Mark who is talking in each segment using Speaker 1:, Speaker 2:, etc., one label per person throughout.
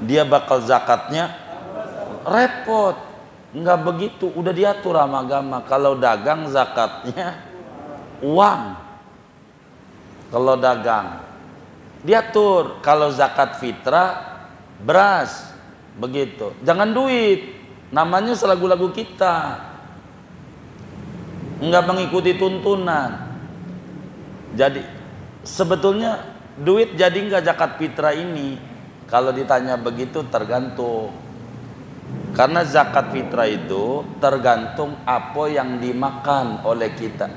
Speaker 1: dia bakal zakatnya repot. Enggak begitu, udah diatur sama agama. Kalau dagang zakatnya uang. Kalau dagang diatur. Kalau zakat fitrah beras. Begitu. Jangan duit. Namanya selagu-lagu kita. Enggak mengikuti tuntunan. Jadi sebetulnya duit jadi enggak zakat fitrah ini? Kalau ditanya begitu tergantung. Karena zakat fitrah itu tergantung apa yang dimakan oleh kita.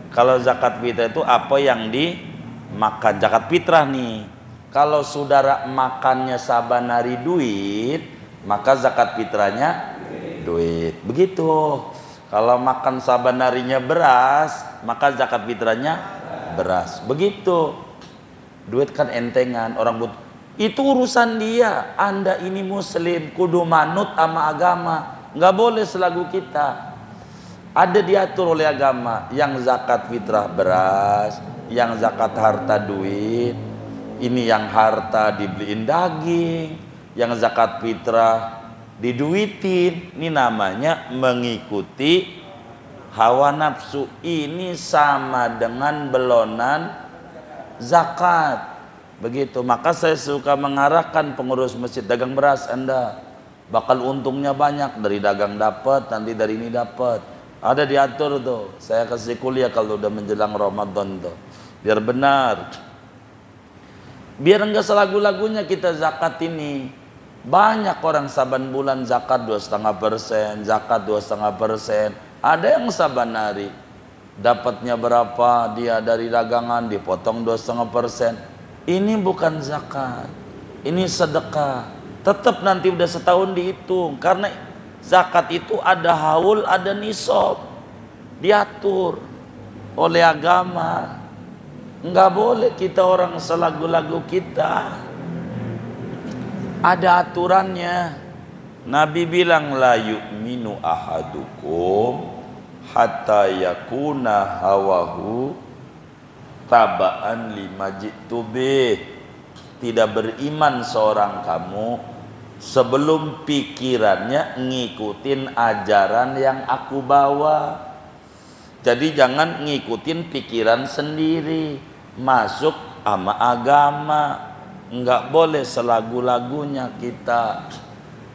Speaker 1: Kalau zakat fitrah itu apa yang dimakan. Zakat fitrah nih. Kalau saudara makannya saban hari duit, maka zakat fitrahnya duit. Begitu. Kalau makan saban harinya beras, maka zakat fitrahnya beras. Begitu. Duit kan entengan, orang butuh. Itu urusan dia. Anda ini muslim, kudu manut sama agama. Nggak boleh selagu kita. Ada diatur oleh agama. Yang zakat fitrah beras, yang zakat harta duit. Ini yang harta dibeliin daging, yang zakat fitrah diduitin. Ini namanya mengikuti hawa nafsu. Ini sama dengan belonan zakat. Begitu. Maka saya suka mengarahkan pengurus masjid, dagang beras Anda bakal untungnya banyak. Dari dagang dapat, nanti dari ini dapat. Ada diatur tuh. Saya kasih kuliah kalau udah menjelang Ramadan tuh. Biar benar. Biar enggak selagu-lagunya kita zakat ini. Banyak orang saban bulan zakat 2,5%, zakat 2,5%. Ada yang saban hari dapatnya berapa, dia dari dagangan dipotong 2,5%. Ini bukan zakat, ini sedekah. Tetap nanti udah setahun dihitung. Karena zakat itu ada haul, ada nisab, diatur oleh agama. Enggak boleh kita orang selagu-lagu kita. Ada aturannya. Nabi bilang la yu'minu ahadukum hatta yakuna hawahu taba'an lima jitu bih. Tidak beriman seorang kamu sebelum pikirannya ngikutin ajaran yang aku bawa. Jadi jangan ngikutin pikiran sendiri, masuk sama agama. Enggak boleh selagu-lagunya kita.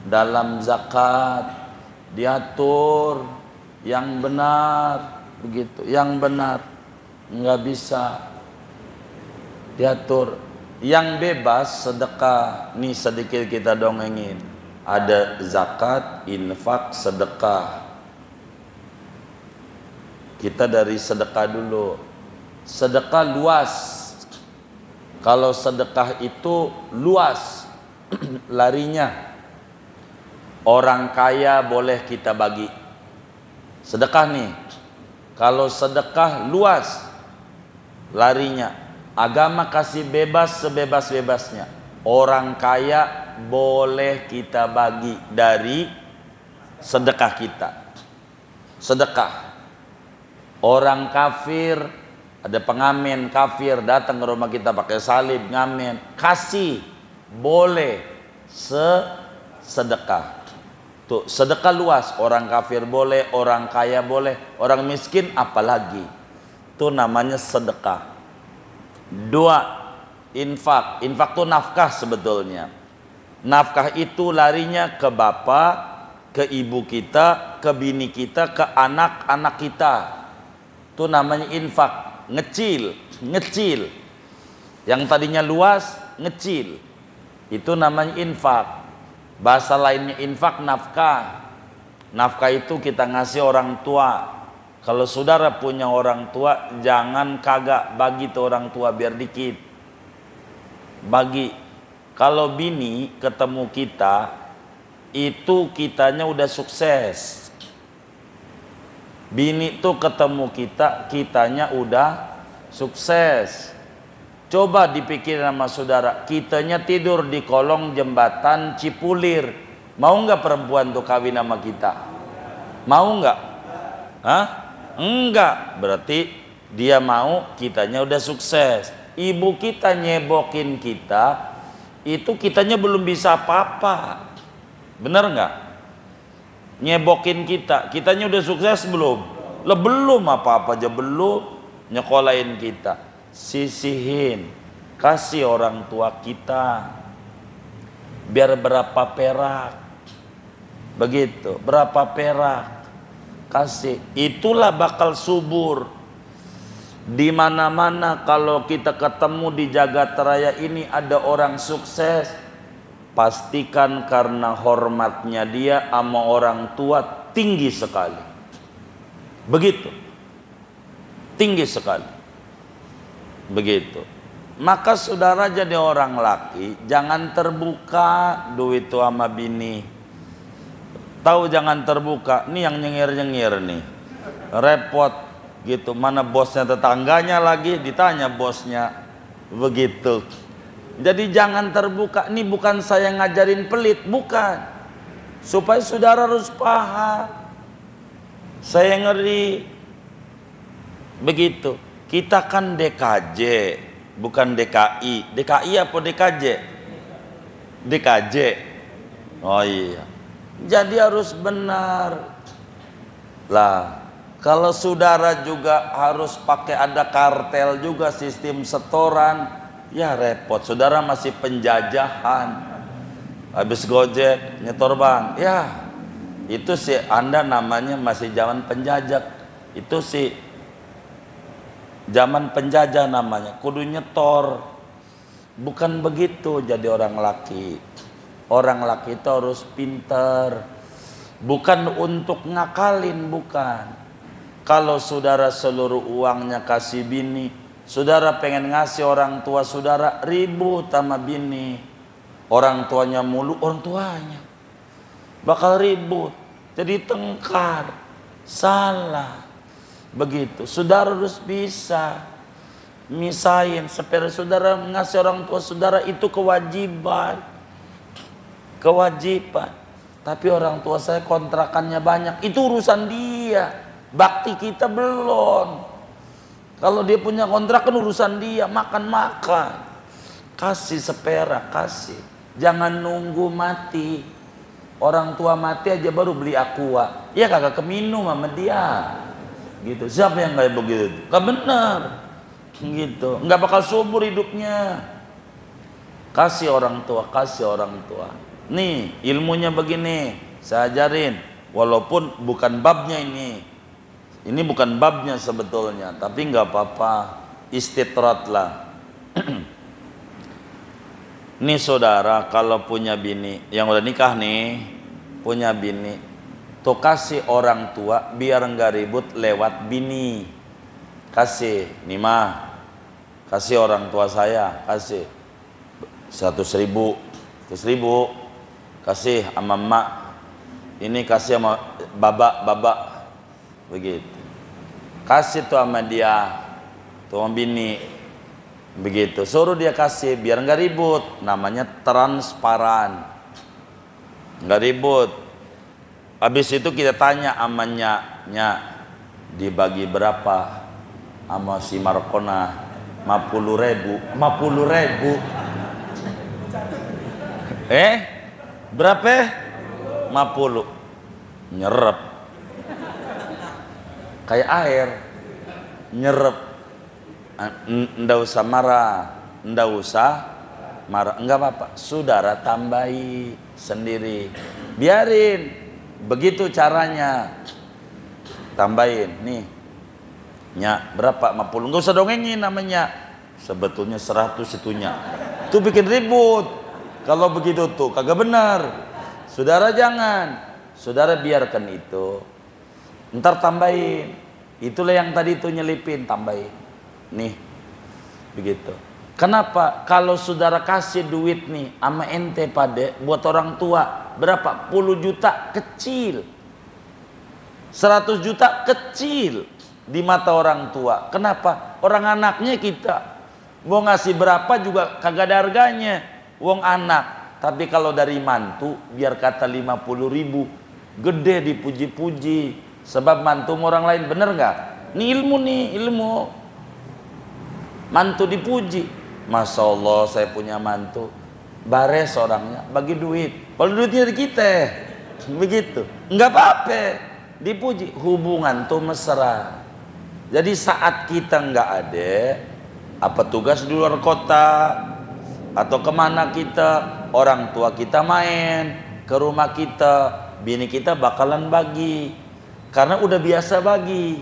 Speaker 1: Dalam zakat diatur yang benar, begitu, yang benar. Enggak bisa diatur. Yang bebas sedekah. Nih sedikit kita dongengin. Ada zakat, infak, sedekah. Kita dari sedekah dulu. Sedekah luas. Kalau sedekah itu luas larinya. Orang kaya boleh kita bagi. Sedekah nih. Kalau sedekah luas larinya. Agama kasih bebas sebebas-bebasnya. Orang kaya boleh kita bagi dari sedekah kita. Sedekah. Orang kafir, ada pengamen kafir datang ke rumah kita pakai salib ngamen, kasih, boleh sedekah. Tuh, sedekah luas. Orang kafir boleh, orang kaya boleh, orang miskin apalagi. Itu namanya sedekah. 2, infak. Infak itu nafkah sebetulnya. Nafkah itu larinya ke bapak, ke ibu kita, ke bini kita, ke anak-anak kita. Itu namanya infak. Ngecil. Yang tadinya luas, ngecil. Itu namanya infak. Bahasa lainnya infak nafkah. Nafkah itu kita ngasih orang tua. Kalau saudara punya orang tua, jangan kagak bagi tuh orang tua biar dikit. Bagi. Kalau bini ketemu kita, itu kitanya udah sukses. Bini tuh ketemu kita, kitanya udah sukses. Coba dipikir sama saudara, kitanya tidur di kolong jembatan Cipulir. Mau nggak perempuan tuh kawin sama kita? Mau nggak? Hah? Enggak. Berarti dia mau, kitanya udah sukses. Ibu kita nyebokin kita, itu kitanya belum bisa apa-apa. Bener nggak? Nyebokin kitanya udah sukses belum? Lah belum, apa-apa aja belum. Nyekolahin kita, sisihin, kasih orang tua kita. Biar berapa perak, begitu, berapa perak, kasih. Itulah bakal subur. Di mana-mana kalau kita ketemu di jagat raya ini ada orang sukses, pastikan karena hormatnya dia sama orang tua tinggi sekali. Begitu. Tinggi sekali. Begitu. Maka saudara jadi orang laki, jangan terbuka duit itu sama bini. Tahu jangan terbuka, nih yang nyengir-nyengir nih. Repot gitu, mana bosnya tetangganya lagi ditanya bosnya. Begitu. Jadi jangan terbuka, ini bukan saya ngajarin pelit, bukan. Supaya saudara harus paham. Saya ngeri. Begitu. Kita kan DKJ, bukan DKI. DKI apa DKJ? DKJ. Oh iya. Jadi harus benar. Lah, kalau saudara juga harus pakai ada kartel juga, sistem setoran, ya repot. Saudara masih penjajahan. Habis Gojek, nyetor bang. Ya, itu sih Anda namanya masih zaman penjajah. Itu sih zaman penjajah namanya, kudu nyetor. Bukan begitu jadi orang laki. Orang laki itu harus pinter. Bukan untuk ngakalin, bukan. Kalau saudara seluruh uangnya kasih bini, saudara pengen ngasih orang tua saudara, ribut sama bini. Orang tuanya mulu, orang tuanya bakal ribut, jadi tengkar, salah. Begitu, saudara harus bisa misahin. Supaya saudara ngasih orang tua saudara itu kewajiban. Kewajiban. Tapi orang tua saya kontrakannya banyak, itu urusan dia. Bakti kita belum. Kalau dia punya kontrakan urusan dia, makan-makan. Kasih seperak, kasih. Jangan nunggu mati. Orang tua mati aja baru beli aqua. Ya kagak keminum sama dia. Gitu. Siapa yang kayak begitu? Gak benar. Gitu. Nggak bakal subur hidupnya. Kasih orang tua, kasih orang tua. Nih ilmunya begini, saya ajarin. Walaupun bukan babnya ini. Ini bukan babnya sebetulnya, tapi nggak apa-apa. Istitrat lah. Nih saudara, kalau punya bini yang udah nikah nih, punya bini, tuh kasih orang tua biar nggak ribut lewat bini. Kasih, nih mah, kasih orang tua saya, kasih 100.000, 100.000, kasih sama emak, ini kasih sama babak, begitu. Kasih tuh sama dia, tuh sama bini, begitu. Suruh dia kasih biar nggak ribut, namanya transparan, nggak ribut. Habis itu kita tanya amanya, dibagi berapa sama si Markona? 50.000. 50.000. Berapa? 50. Nyerep. Kayak air. Nyerep. Nggak usah marah. Enggak apa-apa. Saudara tambahi sendiri. Biarin. Begitu caranya. Tambahin. Nih. Berapa? 50. Enggak usah dongengin namanya. Sebetulnya 100 itunya. Itu bikin ribut. Kalau begitu tuh kagak benar. Saudara jangan. Saudara biarkan itu. Ntar tambahin. Itulah yang tadi itu nyelipin, tambahin. Nih. Begitu. Kenapa? Kalau saudara kasih duit nih sama ente pade buat orang tua, berapa? 10 juta kecil. 100 juta kecil di mata orang tua. Kenapa? Orang anaknya kita. Mau ngasih berapa juga kagak ada harganya. Wong anak. Tapi kalau dari mantu biar kata 50.000, gede dipuji-puji. Sebab mantu orang lain, bener nggak? Ini ilmu. Mantu dipuji. Masya Allah saya punya mantu. bares orangnya, bagi duit. Kalau duitnya dari kita, begitu. Enggak apa-apa, dipuji. Hubungan tuh mesra. Jadi saat kita nggak ada, apa tugas di luar kota, atau kemana kita, orang tua kita main ke rumah kita, bini kita bakalan bagi. Karena udah biasa bagi.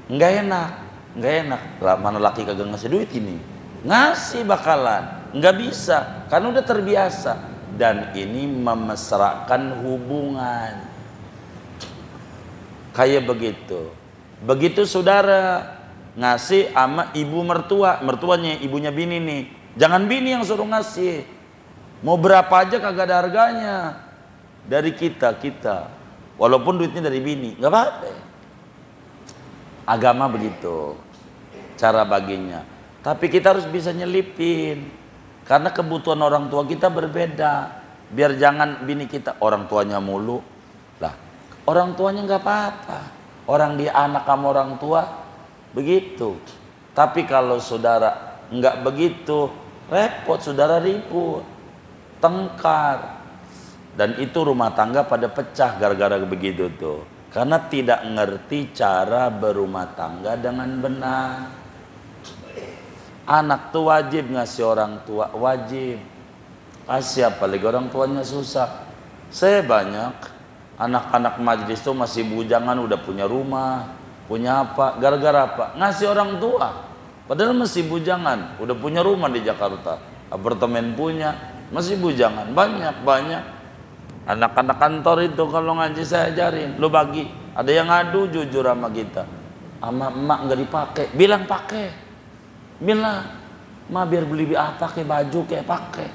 Speaker 1: Nggak enak. Lah, mana laki kagak ngasih duit ini? Ngasih bakalan. Nggak bisa, karena udah terbiasa. Dan ini memesrakan hubungan. Kayak begitu. Begitu saudara ngasih sama ibu mertuanya ibunya bini nih. Jangan bini yang suruh ngasih. Mau berapa aja kagak ada harganya. Dari kita. Walaupun duitnya dari bini, nggak apa-apa. Agama begitu cara baginya. Tapi kita harus bisa nyelipin. Karena kebutuhan orang tua kita berbeda. Biar jangan bini kita orang tuanya mulu. Lah, orang tuanya nggak apa-apa. Orang dia anak sama orang tua begitu. Tapi kalau saudara nggak begitu, repot, saudara ribut, tengkar. Dan itu rumah tangga pada pecah gara-gara begitu tuh. Karena tidak ngerti cara berumah tangga dengan benar. Anak tuh wajib ngasih orang tua, wajib. Kasih apalagi orang tuanya susah. Saya banyak anak-anak majelis tuh masih bujangan, udah punya rumah, punya apa, gara-gara apa? Ngasih orang tua. Padahal masih bujangan, udah punya rumah di Jakarta, apartemen punya, masih bujangan, banyak. Anak-anak kantor itu kalau ngaji saya ajarin, lo bagi. Ada yang ngadu jujur sama kita, sama emak nggak dipakai, bilang pakai. Bilang, ma biar beli apa kayak baju kayak pakai.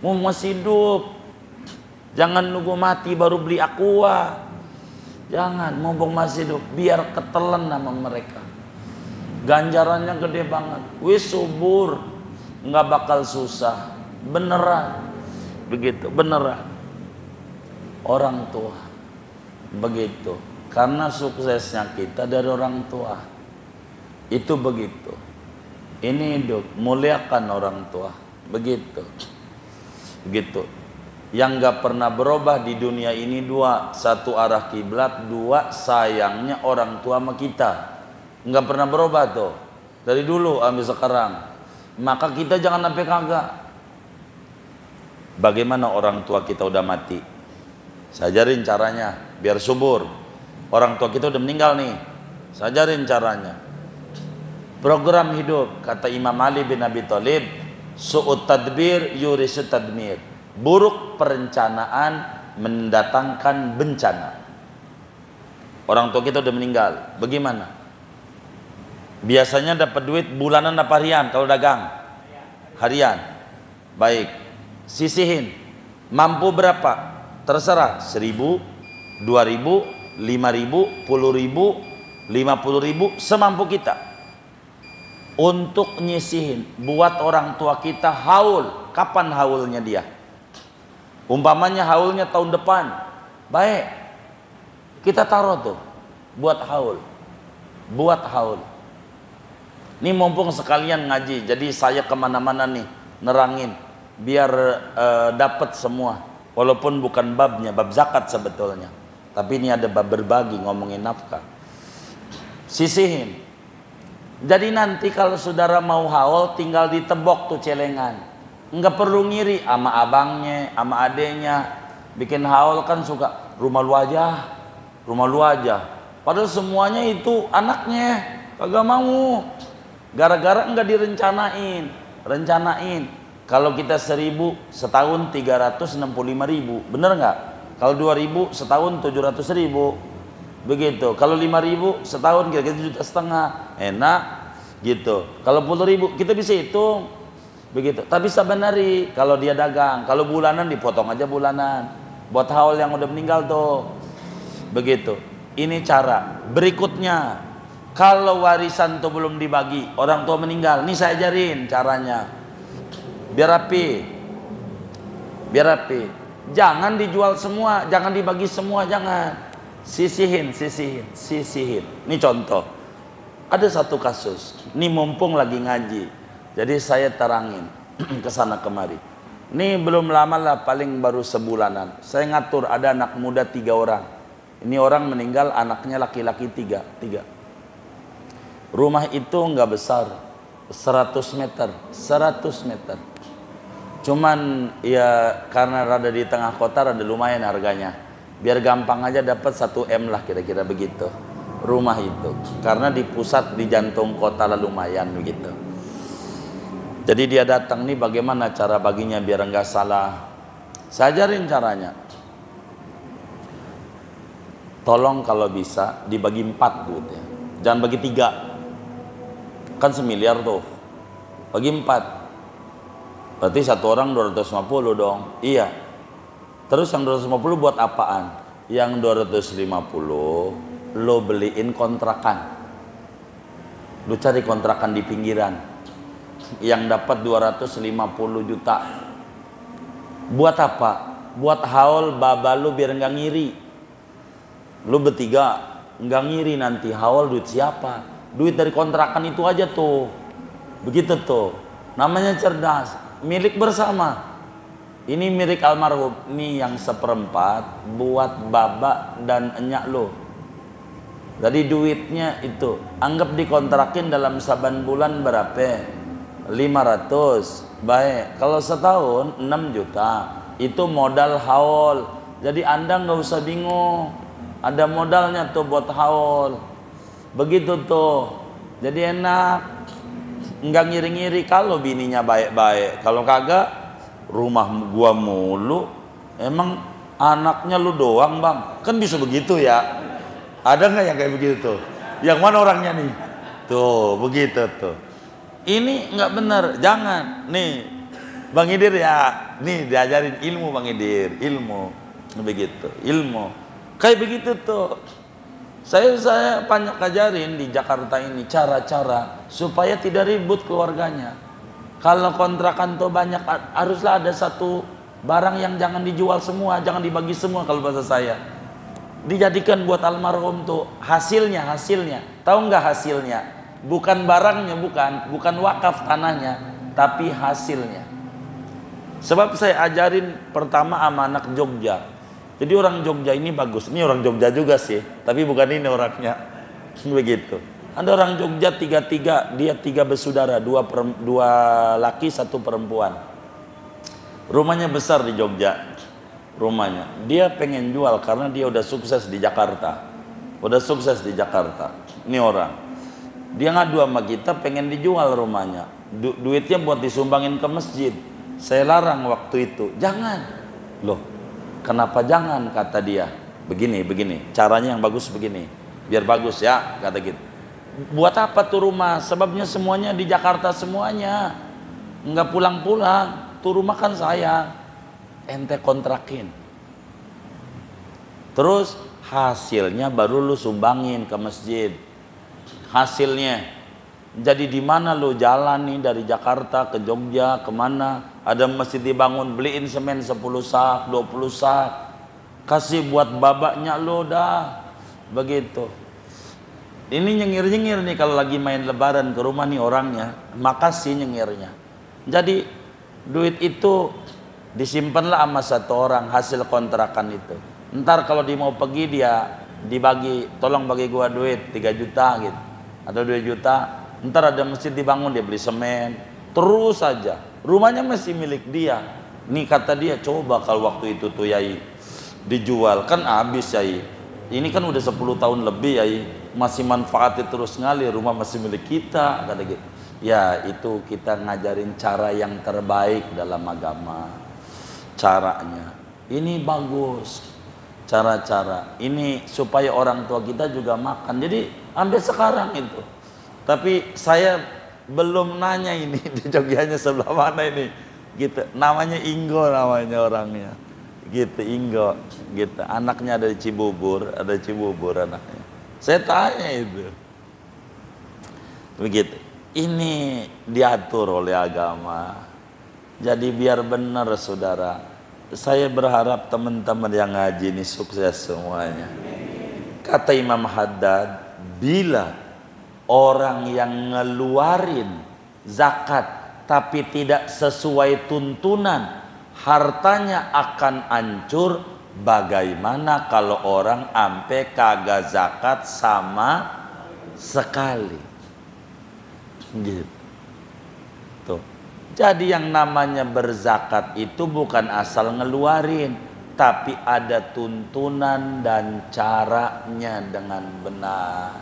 Speaker 1: Mau masih hidup, jangan nunggu mati baru beli aqua. Jangan, mumpung masih hidup, biar ketelan sama mereka. Ganjarannya gede banget. Wis subur, nggak bakal susah. Beneran, begitu, beneran. Orang tua, begitu. Karena suksesnya kita dari orang tua, itu begitu. Ini hidup, muliakan orang tua, begitu. Yang gak pernah berubah di dunia ini dua, satu arah kiblat, dua sayangnya orang tua sama kita. Gak pernah berubah tuh, dari dulu sampai sekarang. Maka kita jangan sampai kagak. Bagaimana orang tua kita udah mati? Saya ajarin caranya, biar subur. Orang tua kita udah meninggal nih, saya ajarin caranya. Program hidup, kata Imam Ali bin Abi Thalib, su'ut tadbir yurisut tadmir. Buruk perencanaan mendatangkan bencana. Orang tua kita udah meninggal, bagaimana? Biasanya dapat duit bulanan apa harian kalau dagang? Harian. Baik, sisihin. Mampu berapa? Terserah, 1.000, 2.000, 5.000, 10.000, 50.000, semampu kita. Untuk nyisihin, buat orang tua kita haul. Kapan haulnya dia? Umpamanya haulnya tahun depan, baik, kita taruh tuh buat haul. Ini mumpung sekalian ngaji, jadi saya kemana-mana nih nerangin biar dapat semua. Walaupun bukan babnya, bab zakat sebetulnya, tapi ini ada bab berbagi, ngomongin nafkah. Sisihin. Jadi nanti kalau saudara mau haul, tinggal ditebok tuh celengan. Enggak perlu ngiri sama abangnya, sama adenya. Bikin haul kan suka rumah lu aja. Padahal semuanya itu anaknya, kagak mau. Gara-gara enggak direncanain. Kalau kita 1.000 setahun 365.000, bener nggak? Kalau 2.000 setahun 700.000. Begitu. Kalau 5.000 setahun kira-kira 1,5 juta. Enak gitu. Kalau 10.000 kita bisa hitung. Begitu. Tapi sebenarnya kalau dia dagang, kalau bulanan dipotong aja bulanan. Buat haul yang udah meninggal tuh. Begitu. Ini cara. Berikutnya, kalau warisan tuh belum dibagi, orang tua meninggal, nih saya ajarin caranya. Biar rapi. Jangan dijual semua, jangan dibagi semua, jangan. Sisihin. Ini contoh. Ada satu kasus. Ini mumpung lagi ngaji, jadi saya terangin ke sana kemari. Ini belum lama lah, paling baru sebulanan. Saya ngatur ada anak muda 3 orang. Ini orang meninggal, anaknya laki-laki 3. Rumah itu nggak besar, 100 meter. Cuman ya karena rada di tengah kota, rada lumayan harganya. Biar gampang aja dapat 1 M lah kira-kira begitu. Rumah itu karena di pusat, di jantung kota lah lumayan begitu. Jadi dia datang nih, bagaimana cara baginya biar enggak salah. Saya ajarin caranya. Tolong kalau bisa dibagi 4 duitnya. Jangan bagi 3. Kan 1 miliar tuh. Bagi 4. Berarti 1 orang 250 dong. Iya. Terus yang 250 buat apaan? Yang 250 lo beliin kontrakan. Lo cari kontrakan di pinggiran yang dapat 250 juta. Buat apa? Buat haul baba lu biar enggak ngiri. Lu bertiga enggak ngiri nanti haul duit siapa? Duit dari kontrakan itu aja tuh. Begitu tuh. Namanya cerdas, milik bersama. Ini milik almarhum, ini yang 1/4 buat baba dan enyak lu. Jadi duitnya itu anggap dikontrakin dalam saban bulan berapa? 500. Baik, kalau setahun 6 juta. Itu modal haul. Jadi Anda nggak usah bingung. Ada modalnya tuh buat haul. Begitu tuh. Jadi enak. Nggak ngiri-ngiri kalau bininya baik-baik. Kalau kagak, rumah gua mulu. Emang anaknya lu doang, Bang? Kan bisa begitu ya. Ada nggak yang kayak begitu tuh? Yang mana orangnya nih? Tuh, begitu tuh. Ini nggak bener, jangan. Nih, Bang Idir ya, nih diajarin ilmu Bang Idir, ilmu, begitu, ilmu. Kayak begitu tuh. Saya banyak ajarin di Jakarta ini cara-cara supaya tidak ribut keluarganya. Kalau kontrakan tuh banyak, haruslah ada satu barang yang jangan dijual semua, jangan dibagi semua kalau bahasa saya. Dijadikan buat almarhum tuh hasilnya. Tahu nggak hasilnya? Bukan barangnya, bukan wakaf tanahnya, tapi hasilnya. Sebab saya ajarin pertama sama anak Jogja. Jadi orang Jogja ini bagus. Ini orang Jogja juga sih, tapi bukan ini orangnya. Begitu. Ada orang Jogja 3, dia 3 bersaudara, 2 laki 1 perempuan. Rumahnya besar di Jogja. Rumahnya dia pengen jual karena dia udah sukses di Jakarta. Ini orang dia ngadu sama kita pengen dijual rumahnya. Duitnya buat disumbangin ke masjid. Saya larang waktu itu. Jangan. Loh, kenapa jangan? Kata dia. Begini caranya yang bagus begini, biar bagus ya, kata gitu. Buat apa tuh rumah? Sebabnya semuanya di Jakarta semuanya, nggak pulang-pulang. Tuh rumah kan saya, ente kontrakin. Terus hasilnya baru lu sumbangin ke masjid. Hasilnya. Jadi di mana lu jalan nih dari Jakarta ke Jogja, kemana? Ada masjid dibangun, beliin semen 10 sak, 20 sak. Kasih buat babaknya lu dah. Begitu. Ini nyengir-nyengir nih kalau lagi main lebaran ke rumah nih orangnya. Makasih nyengirnya. Jadi duit itu disimpanlah sama 1 orang hasil kontrakan itu. Ntar kalau dia mau pergi dia dibagi, tolong bagi gua duit 3 juta gitu atau 2 juta. Ntar ada masjid dibangun, dia beli semen. Terus saja rumahnya masih milik dia. Nih kata dia, coba kalau waktu itu tuh Yai dijual kan habis Yai. Ini kan udah 10 tahun lebih Yai, masih manfaatnya terus ngalir, rumah masih milik kita, kata gitu. Ya itu kita ngajarin cara yang terbaik dalam agama. Caranya ini bagus, cara-cara ini supaya orang tua kita juga makan. Jadi ambil sekarang itu. Tapi saya belum nanya ini di Jogjanya sebelah mana ini gitu. Namanya Inggo namanya orangnya gitu, Inggo gitu. Anaknya ada di Cibubur anaknya. Saya tanya itu begitu. Ini diatur oleh agama. Jadi biar benar saudara. Saya berharap teman-teman yang ngaji ini sukses semuanya. Kata Imam Haddad, bila orang yang ngeluarin zakat tapi tidak sesuai tuntunan, hartanya akan hancur. Bagaimana kalau orang ampe kagak zakat sama sekali? Gitu. Tuh. Jadi yang namanya berzakat itu bukan asal ngeluarin, tapi ada tuntunan dan caranya dengan benar.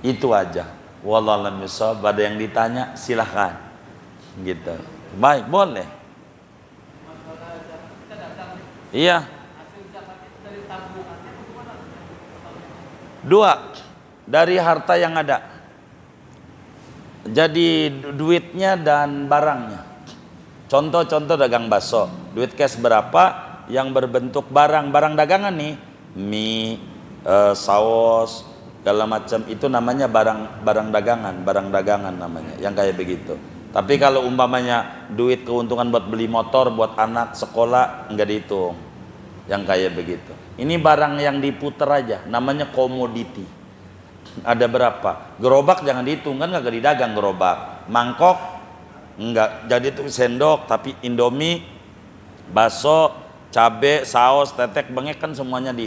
Speaker 1: Itu aja. Wallahu a'lam bishawab. Ada yang ditanya silahkan. Gitu. Baik, boleh. Iya. Dua, dari harta yang ada. Jadi duitnya dan barangnya. Contoh-contoh dagang bakso, duit cash berapa? Yang berbentuk barang dagangan nih, mie, saus, segala macam, itu namanya barang dagangan namanya, yang kayak begitu. Tapi kalau umpamanya duit keuntungan buat beli motor buat anak sekolah, enggak dihitung yang kayak begitu. Ini barang yang diputer aja, namanya komoditi. Ada berapa? Gerobak jangan dihitung, kan kagak didagang gerobak. Mangkok enggak, jadi itu sendok. Tapi Indomie, bakso, cabe, saus, tetek, bengek kan semuanya